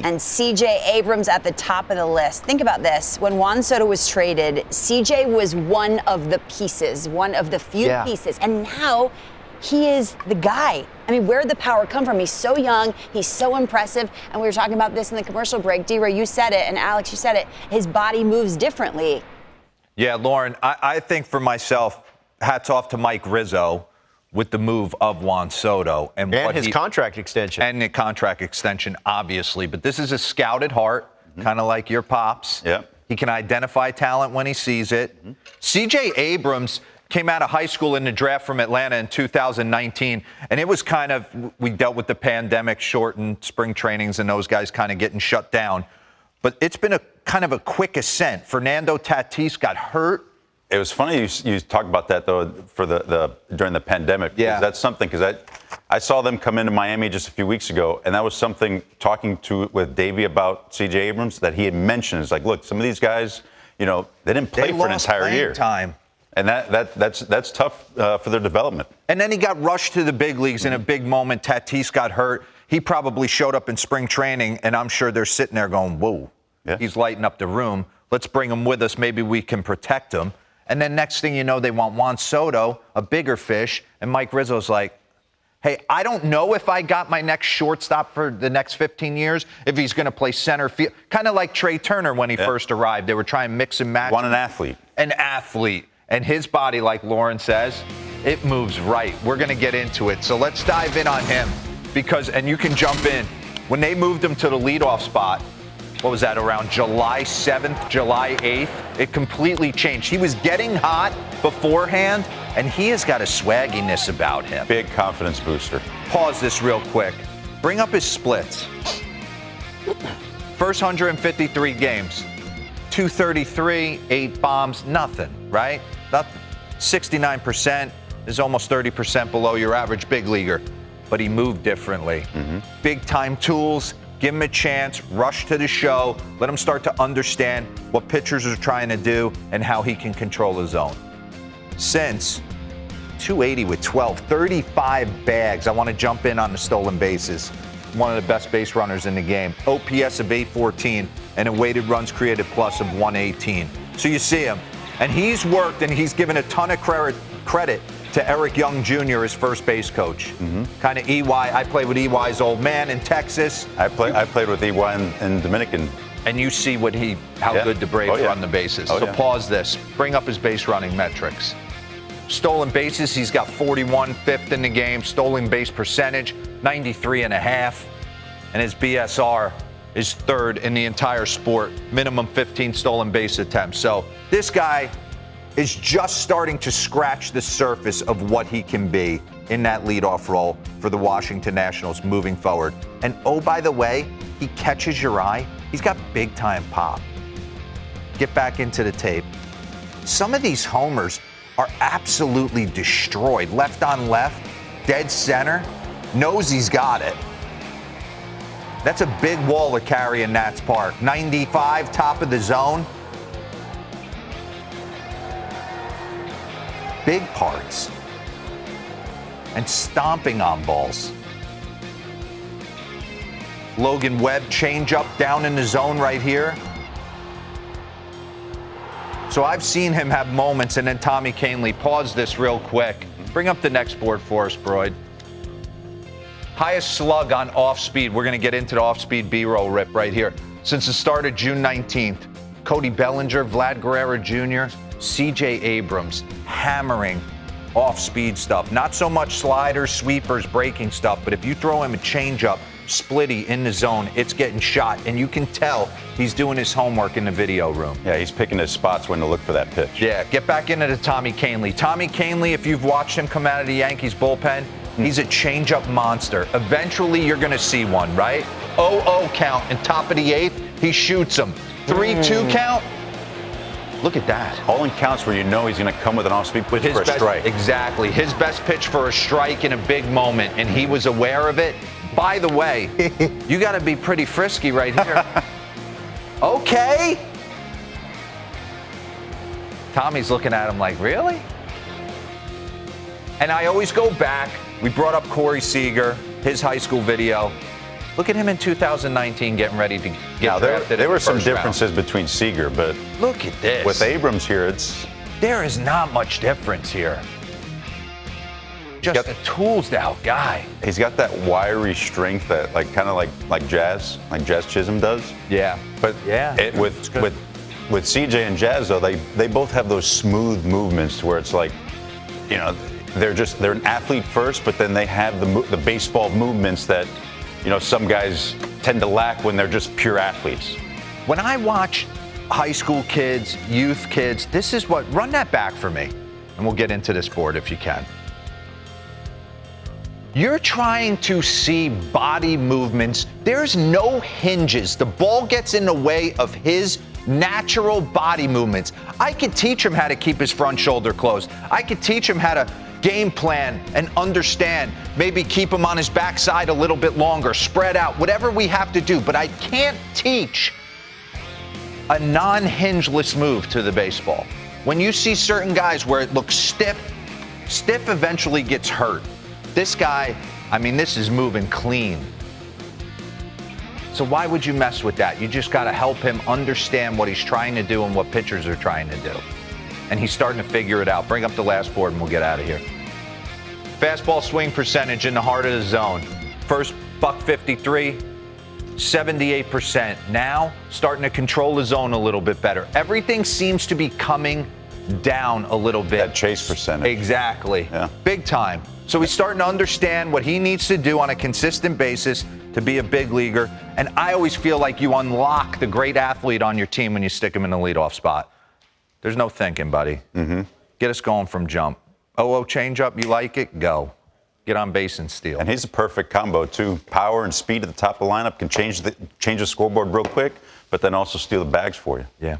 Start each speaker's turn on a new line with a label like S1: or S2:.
S1: and CJ Abrams at the top of the list. Think about this. When Juan Soto was traded, CJ was one of the pieces, one of the few pieces. And now he is the guy. I mean, where did the power come from? He's so young. He's so impressive. And we were talking about this in the commercial break. D-Ray, you said it, and Alex, you said it. His body moves differently.
S2: Yeah, Lauren, I think for myself, hats off to Mike Rizzo with the move of Juan Soto.
S3: And his contract extension.
S2: And the contract extension, obviously. But this is a scout at heart, kind of like your pops.
S4: Yep.
S2: He can identify talent when he sees it. CJ Abrams came out of high school in the draft from Atlanta in 2019. And it was kind of, we dealt with the pandemic, shortened spring trainings, and those guys kind of getting shut down. But it's been a kind of a quick ascent. Fernando Tatis got hurt.
S4: It was funny you talk about that, though, for the during the pandemic.
S2: Yeah.
S4: That's something, because I saw them come into Miami just a few weeks ago, and that was something, talking with Davey about CJ Abrams, that he had mentioned. It's like, look, some of these guys, they didn't play for an entire year.
S2: Time.
S4: And that's tough for their development.
S2: And then he got rushed to the big leagues in a big moment. Tatis got hurt. He probably showed up in spring training, and I'm sure they're sitting there going, whoa, he's lighting up the room. Let's bring him with us. Maybe we can protect him. And then next thing you know, they want Juan Soto, a bigger fish, and Mike Rizzo's like, hey, I don't know if I got my next shortstop for the next 15 years, if he's going to play center field. Kind of like Trey Turner when he first arrived. They were trying to mix and match.
S4: Want an athlete.
S2: An athlete. And his body, like Lauren says, it moves right. We're going to get into it. So let's dive in on him. And you can jump in. When they moved him to the leadoff spot, what was that, around July 7th, July 8th? It completely changed. He was getting hot beforehand, and he has got a swagginess about him.
S4: Big confidence booster.
S2: Pause this real quick. Bring up his splits. First 153 games. 233, 8 bombs, nothing, right? 69% is almost 30% below your average big leaguer. But he moved differently. Big-time tools. Give him a chance, rush to the show, let him start to understand what pitchers are trying to do and how he can control his zone. Since 280 with 12, 35 bags. I want to jump in on the stolen bases. One of the best base runners in the game. OPS of 814 and a weighted runs created plus of 118. So you see him, and he's worked and he's given a ton of credit to Eric Young Jr., his first base coach. Kind of EY. I played with EY's old man in Texas.
S4: I played with EY in Dominican.
S2: And you see how good the Braves run the bases. So pause this. Bring up his base running metrics. Stolen bases, he's got 41, fifth in the game. Stolen base percentage, 93.5. And his BSR is third in the entire sport. Minimum 15 stolen base attempts. So this guy is just starting to scratch the surface of what he can be in that leadoff role for the Washington Nationals moving forward. And oh, by the way, he catches your eye. He's got big-time pop. Get back into the tape. Some of these homers are absolutely destroyed. Left on left, dead center, knows he's got it. That's a big wall to carry in Nats Park. 95, top of the zone. Big parts. And stomping on balls. Logan Webb changeup down in the zone right here. So I've seen him have moments, and then Tommy Kahnle, pause this real quick. Bring up the next board for us, Broyd. Highest slug on off speed. We're going to get into the off speed B-roll rip right here. Since the start of June 19th, Cody Bellinger, Vlad Guerrero Jr., CJ Abrams hammering off-speed stuff. Not so much sliders, sweepers, breaking stuff, but if you throw him a changeup, splitty in the zone, it's getting shot, and you can tell he's doing his homework in the video room.
S4: Yeah, he's picking his spots when to look for that pitch.
S2: Yeah, get back into the Tommy Kahnle. Tommy Kahnle, if you've watched him come out of the Yankees bullpen, he's a changeup monster. Eventually, you're going to see one, right? 0-0 count, and top of the eighth, he shoots him. 3-2 count. Look at that.
S4: All in counts where you know he's going to come with an off-speed pitch for a strike.
S2: Exactly. His best pitch for a strike in a big moment, and he was aware of it. By the way, you got to be pretty frisky right here. Okay. Tommy's looking at him like, really? And I always go back. We brought up Corey Seager, his high school video. Look at him in 2019 getting ready to get
S4: Now,
S2: drafted.
S4: there were some
S2: round.
S4: differences between Seager, but
S2: Look at this.
S4: with Abrams here,
S2: there is not much difference here. Just a tools-out guy.
S4: He's got that wiry strength that, kind of like Jazz Chisholm does.
S2: Yeah,
S4: But with CJ and Jazz though, they both have those smooth movements to where it's like, they're an athlete first, but then they have the baseball movements that, some guys tend to lack when they're just pure athletes.
S2: When I watch high school kids, youth kids, this is what, run that back for me, and we'll get into this board if you can. You're trying to see body movements. There's no hinges. The ball gets in the way of his natural body movements. I could teach him how to keep his front shoulder closed. I could teach him how to game plan and understand, maybe keep him on his backside a little bit longer, spread out, whatever we have to do. But I can't teach a non-hingeless move to the baseball. When you see certain guys where it looks stiff eventually gets hurt. This guy, this is moving clean. So why would you mess with that? You just got to help him understand what he's trying to do and what pitchers are trying to do. And he's starting to figure it out. Bring up the last board and we'll get out of here. Fastball swing percentage in the heart of the zone. First, $153, 78%. Now, starting to control the zone a little bit better. Everything seems to be coming down a little bit.
S4: That chase percentage.
S2: Exactly.
S4: Yeah.
S2: Big time. So he's starting to understand what he needs to do on a consistent basis to be a big leaguer. And I always feel like you unlock the great athlete on your team when you stick him in the leadoff spot. There's no thinking, buddy. Mm-hmm. Get us going from jump. 0-0 changeup, you like it? Go. Get on base and steal.
S4: And he's a perfect combo, too. Power and speed at the top of the lineup can change the scoreboard real quick, but then also steal the bags for you.
S2: Yeah.